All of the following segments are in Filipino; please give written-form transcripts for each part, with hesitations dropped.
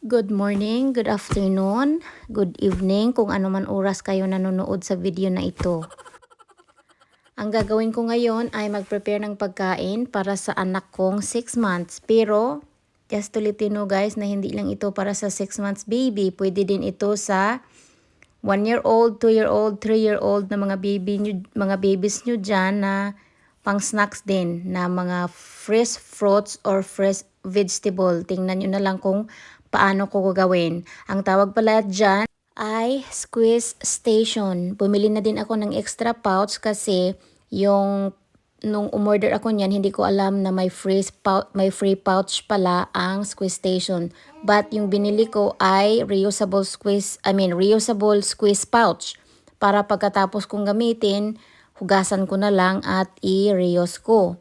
Good morning, good afternoon, good evening kung ano man oras kayo nanonood sa video na ito. Ang gagawin ko ngayon ay mag-prepare ng pagkain para sa anak kong 6 months. Pero, just to let you know guys na hindi lang ito para sa 6 months baby. Pwede din ito sa 1-year-old, 2-year-old, 3-year-old na mga babies nyo dyan na pang snacks din na mga fresh fruits or fresh vegetable. Tingnan nyo na lang kung paano ko gagawin. Ang tawag pala dyan ay squeeze station. Bumili na din ako ng extra pouch kasi nung umorder ako niyan, hindi ko alam na may free pouch pala ang squeeze station. But yung binili ko ay reusable squeeze pouch. Para pagkatapos kong gamitin, hugasan ko na lang at i-reuse ko.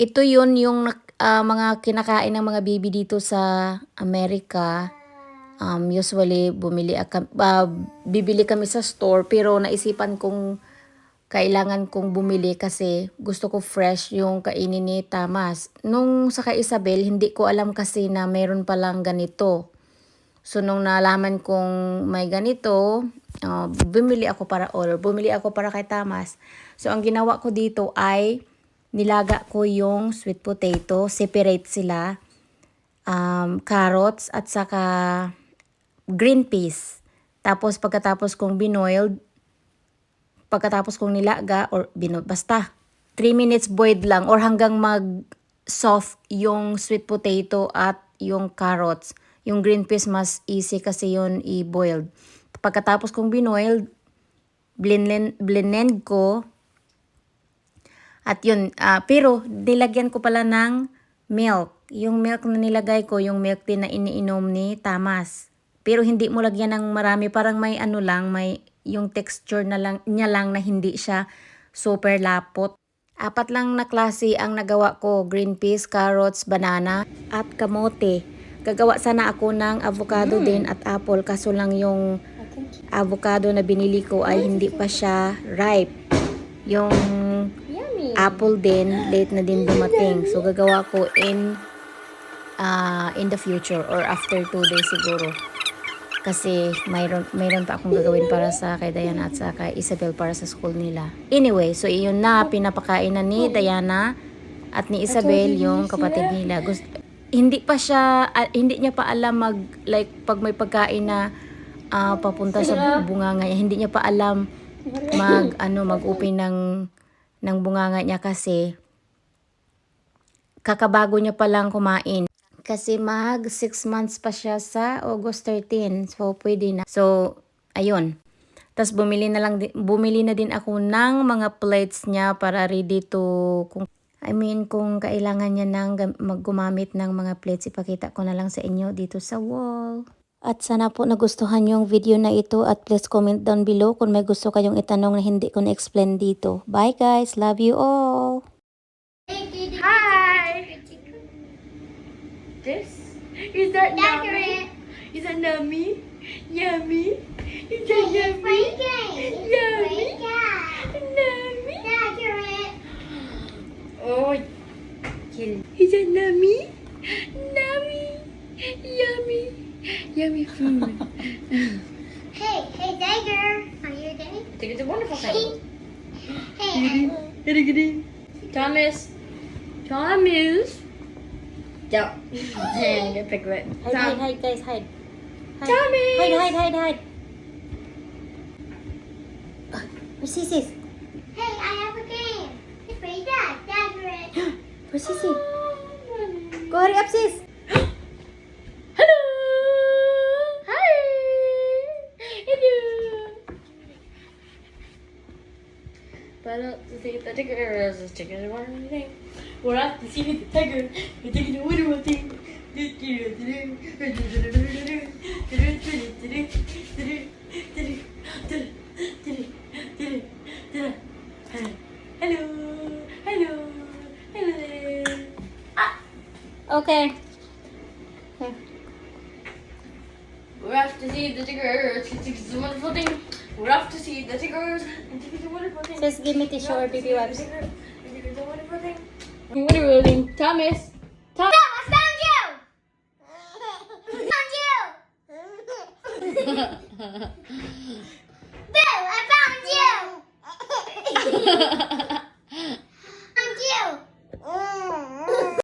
Ito yun yung mga kinakain ng mga baby dito sa Amerika. Usually, bibili kami sa store pero naisipan kong kailangan kong bumili kasi gusto ko fresh yung kainin ni Tamas. Nung sa kay Isabel, hindi ko alam kasi na meron palang ganito. So, nung nalaman kong may ganito, bumili ako para kay Tamas. So, ang ginawa ko dito ay nilaga ko yung sweet potato, separate sila, carrots at saka green peas. Tapos pagkatapos kong nilaga basta 3 minutes boiled lang or hanggang mag-soft yung sweet potato at yung carrots. Yung green peas mas easy kasi yun i-boiled. Pagkatapos kong binoiled, blend ko. At yun, pero nilagyan ko pala ng milk. Yung milk na nilagay ko, yung milk din na iniinom ni Tamas. Pero hindi mo lagyan ng marami, parang may may yung texture niya lang na hindi siya super lapot. 4 lang na klase ang nagawa ko, green peas, carrots, banana, at kamote. Gagawa sana ako ng avocado din at apple, kaso lang yung avocado na binili ko ay hindi pa siya ripe. Yung apple din, late na din dumating. So, gagawa ko in the future or after 2 days siguro. Kasi mayroon pa akong gagawin para sa kay Diana at sa kay Isabel para sa school nila. Anyway, so iyon na, pinapakain na ni Diana at ni Isabel yung kapatid nila. Hindi niya pa alam pag may pagkain na papunta sa bunganga niya, hindi niya pa alam mag-open ng bunganga niya kasi kakabago niya pa lang kumain. Kasi 6 months pa siya sa August 13. So, pwede na. So, ayun. Tapos bumili na din ako ng mga plates niya para ready to kung kailangan niya gumamit ng mga plates, ipakita ko na lang sa inyo dito sa wall. At sana po nagustuhan yung video na ito at please comment down below kung may gusto kayong itanong na hindi ko na-explain dito. Bye guys! Love you all! Hi! This? Is that yummy? Is that yummy? Yummy? Is that yummy? Yummy? Yummy? Oh, kill. Is that yummy? Yummy? Yummy? Yummy food. Hey, Tiger, are you there? I think it's a wonderful thing. Hey, Thomas. Don't. Dang, get pick it. Hide guys, hide. Thomas. Hide. Where's Sissy? hey, I have a game. Play that, Tiger. Where's Sissy? Go hurry up sis! Hello. Hi. Hello. But to see the tiger is a chicken and one thing. We're out to see the tiger. The tiger the winner will think. Hello there. Okay. We're off to see the tigers. It's a wonderful thing. We're off to see the tigers. It's a wonderful thing. Sis, give me tissue or baby wipes. It's a wonderful thing. Wonderful thing. Thomas. I found you! Boo, I found you!